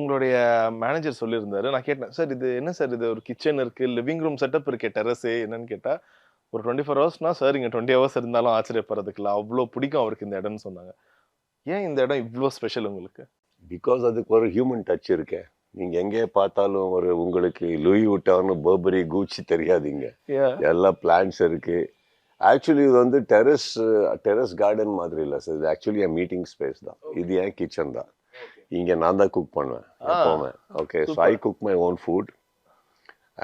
உங்களுடைய மேனேஜர் சொல்லியிருந்தாரு. நான் கேட்டேன், "சார் இது என்ன சார் இது ஒரு கிச்சன் இருக்கு, லிவிங் ரூம் செட்டப் இருக்கே டெர்ரஸே என்னன்னு கேட்டா, ஒரு 24 ஹவர்ஸ்னா சார் இங்க 20 ஹவர்ஸ் இருந்தாலும் ஆச்சரியப்படுறதுக்கு இல்ல. அவ்ளோ பிடிக்கும் அவருக்கு இந்த இடம்னு சொன்னாங்க. ஏன் இந்த இடம் இவ்ளோ ஸ்பெஷல் உங்களுக்கு? பிகாஸ் அதுக்கு ஒரு ஹியூமன் டச் இருக்கே. நீங்க எங்கே பார்த்தாலும் ஒரு உங்களுக்கு லூயி வுட்டான், பர்பரி, கூச்சி தெரியாதீங்க. எல்லா பிளான்ஸ் இருக்கு. ஆக்சுவலி இது வந்து டெரஸ் கார்டன் மாதிரி இல்லை சார். இது ஆக்சுவலி என் மீட்டிங் ஸ்பேஸ் தான். இது என் கிச்சன் தான். இங்க நான் தான் குக் பண்ணுவேன் எப்பவுமே. Okay, so I cook my own food.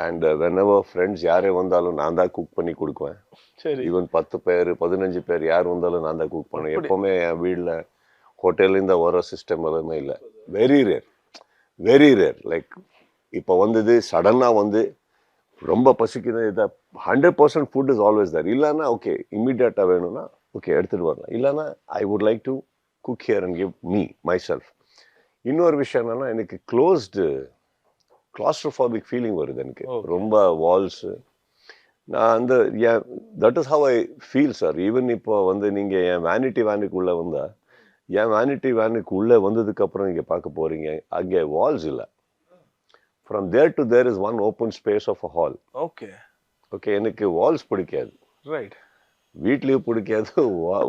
And whenever friends யாரே வந்தாலும் நான் தான் குக் பண்ணி கொடுக்குவேன். ஈவன் 10 பேர் 15 பேர் யார் வந்தாலும் நான் தான் குக் பண்ணுவேன். எப்பவுமே என் வீட்டில் ஹோட்டல்லேருந்து வர சிஸ்டம் எல்லாமே இல்லை. வெரி ரேர் லைக் இப்போ வந்தது சடனாக வந்து ரொம்ப பசிக்குது. இதை 100% ஃபுட் இஸ் ஆல்வேஸ் தர். இல்லைன்னா ஓகே இம்மிடியேட்டாக வேணும்னா ஓகே எடுத்துகிட்டு வரலாம். இல்லைன்னா I would like to cook here and give me my self. இன்னொரு விஷயம் என்னன்னா எனக்கு கிளாஸ்ட்ரோஃபாபிக் ஃபீலிங் வருது எனக்கு. ரொம்ப வால்ஸு நான் அந்த that is how I feel sir. Even இப்போ வந்து நீங்கள் என் வேனிட்டி வேனுக்கு உள்ளே வந்தால் என் வேனிட்டி வேனுக்கு உள்ளே வந்ததுக்கப்புறம் நீங்கள் பார்க்க போகிறீங்க அங்கே வால்ஸ் இல்லை. From there to there is one open space of a hall. Okay எனக்கு வால்ஸ் பிடிக்காது. ரைட். வீட்லேயும் பிடிக்காது,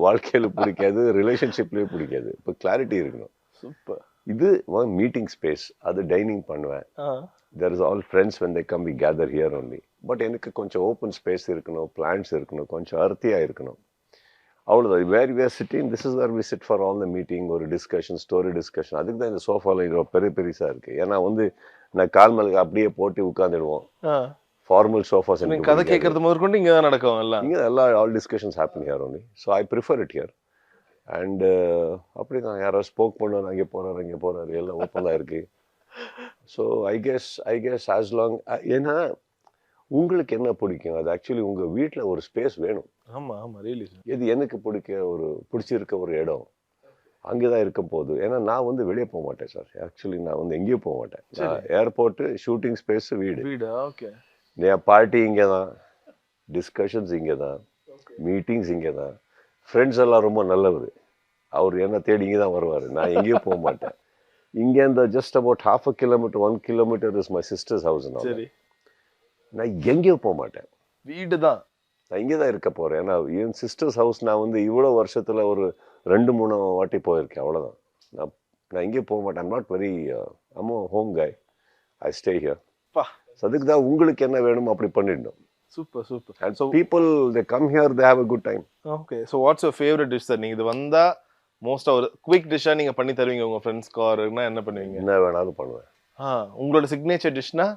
வாழ்க்கையில் பிடிக்காது, ரிலேஷன்ஷிப்லேயும் பிடிக்காது. இப்போ கிளாரிட்டி இருக்கணும். சூப்பர். இது மீட்டிங் ஸ்பேஸ். அது டைனிங் பண்ணுவேன். There is all friends when they come we gather here only. But எனக்கு கொஞ்சம் ஓப்பன் ஸ்பேஸ் இருக்கணும், பிளான்ட்ஸ் இருக்கணும், கொஞ்சம் அர்த்தியாக இருக்கணும். அவ்வளோதான். Where we are sitting, this is where we sit for all the meeting. ஒரு டிஸ்கஷன், ஸ்டோரி டிஸ்கஷன். அதுக்கு தான் இந்த சோஃபாவில் பெருசாக இருக்குது. ஏன்னா வந்து நான் கால் மேலே அப்படியே போட்டு உட்காந்துடுவோம். Formal sofas. கதை கேட்கறது முதற்கொண்டு இங்கே தான் நடக்கும். இங்கே all discussions happen here only. So I prefer it here. And அப்படி தான் யாராவது ஸ்போக் பண்ணுவார், அங்கே போகிறாரு எல்லாம் ஓப்பனாக இருக்குது. So I guess as long ஏன்னா உங்களுக்கு என்ன பிடிக்கும் அது ஆக்சுவலி உங்கள் வீட்டில் ஒரு ஸ்பேஸ் வேணும். ஆமாம் ரியலி. இது எனக்கு பிடிச்சிருக்க ஒரு இடம் அங்கே தான் இருக்க போகுது. ஏன்னா நான் வந்து வெளியே போக மாட்டேன் சார். ஆக்சுவலி நான் வந்து எங்கேயும் போக மாட்டேன். ஏர்போர்ட்டு, ஷூட்டிங் ஸ்பேஸ், வீடு. ஓகே. என் பார்ட்டி இங்கே தான், டிஸ்கஷன்ஸ் இங்கே தான், மீட்டிங்ஸ் இங்கே தான். ஃப்ரெண்ட்ஸ் எல்லாம் ரொம்ப நல்லவர். அவர் என்ன தேடி இங்கே தான் வருவார். நான் எங்கேயும் போக மாட்டேன். இங்கேருந்து just about 1/2 kilometer 1 kilometer is my sister's house. நான் எங்கேயும் போக மாட்டேன். வீடு தான். நான் இங்கே தான் இருக்க போகிறேன். ஏன்னா என் சிஸ்டர்ஸ் ஹவுஸ் நான் வந்து இவ்வளோ வருஷத்தில் ஒரு 2-3 வாட்டி போயிருக்கேன். அவ்வளோதான். நான் எங்கேயும் போக மாட்டேன். I'm not very home guy. I stay here. அதுக்கு தான் உங்களுக்கு என்ன வேணுமோ அப்படி பண்ணிடணும். Super. And so people they come here, they have a good time. Okay, so what's your favorite dish sir? நீங்க இது வந்தா மோஸ்டா ஒரு குயிக் டிஷ்ஷா நீங்க பண்ணி தருவீங்க உங்க ஃப்ரெண்ட்ஸ்க்கு ஆர்னா என்ன பண்ணுவீங்க? என்ன வேணாலும் பண்ணுவேன். உங்களோட சிக்னேச்சர் டிஷ்னா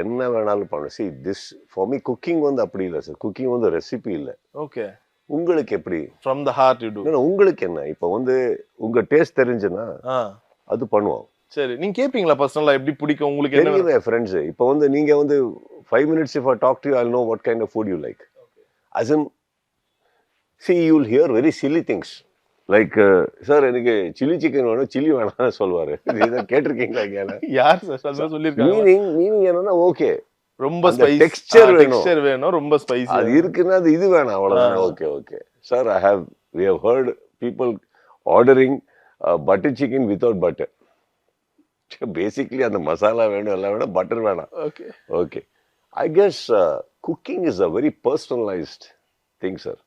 என்ன வேணாலும் பண்ணுவேன். see this for me cooking வந்து அப்படி இல்ல சார். குக்கிங் வந்து ரெசிபி இல்ல. ஓகே. உங்களுக்கு எப்படி? from the heart you do. உங்களுக்கு என்ன? இப்போ வந்து உங்க டேஸ்ட் தெரிஞ்சுனா அது பண்ணுவோம். சரி, நீங்க கேப்பீங்களா பர்சனலா எப்படி பிடிக்கும் உங்களுக்கு என்ன? தெரியுமே ஃப்ரெண்ட்ஸ். இப்போ வந்து நீங்க வந்து 5 minutes if I talk to you, I'll know what kind of food you like. As in, see, you'll hear very silly things. Like, sir, எனக்கு சில்லி சிக்கன் வேணும், சில்லி வேணாம்னு சொல்லுவாரு. இதை கேட்டிருக்கீங்களா? யார் சார் அதான் சொல்லிருக்காங்க? மீனிங் என்னன்னா ஓகே ரொம்ப ஸ்பைசி டெக்ஸ்சர் வேணும், ரொம்ப ஸ்பைசி அது இருக்குன்னா அது இது வேணாம் அவ்வளவுதான். Okay sir, we have heard people ordering butter chicken without butter. Basically அந்த மசாலா வேணும், எல்லாம் வேணும், பட்டர் வேணாம். Okay. I guess cooking is a very personalized thing, sir.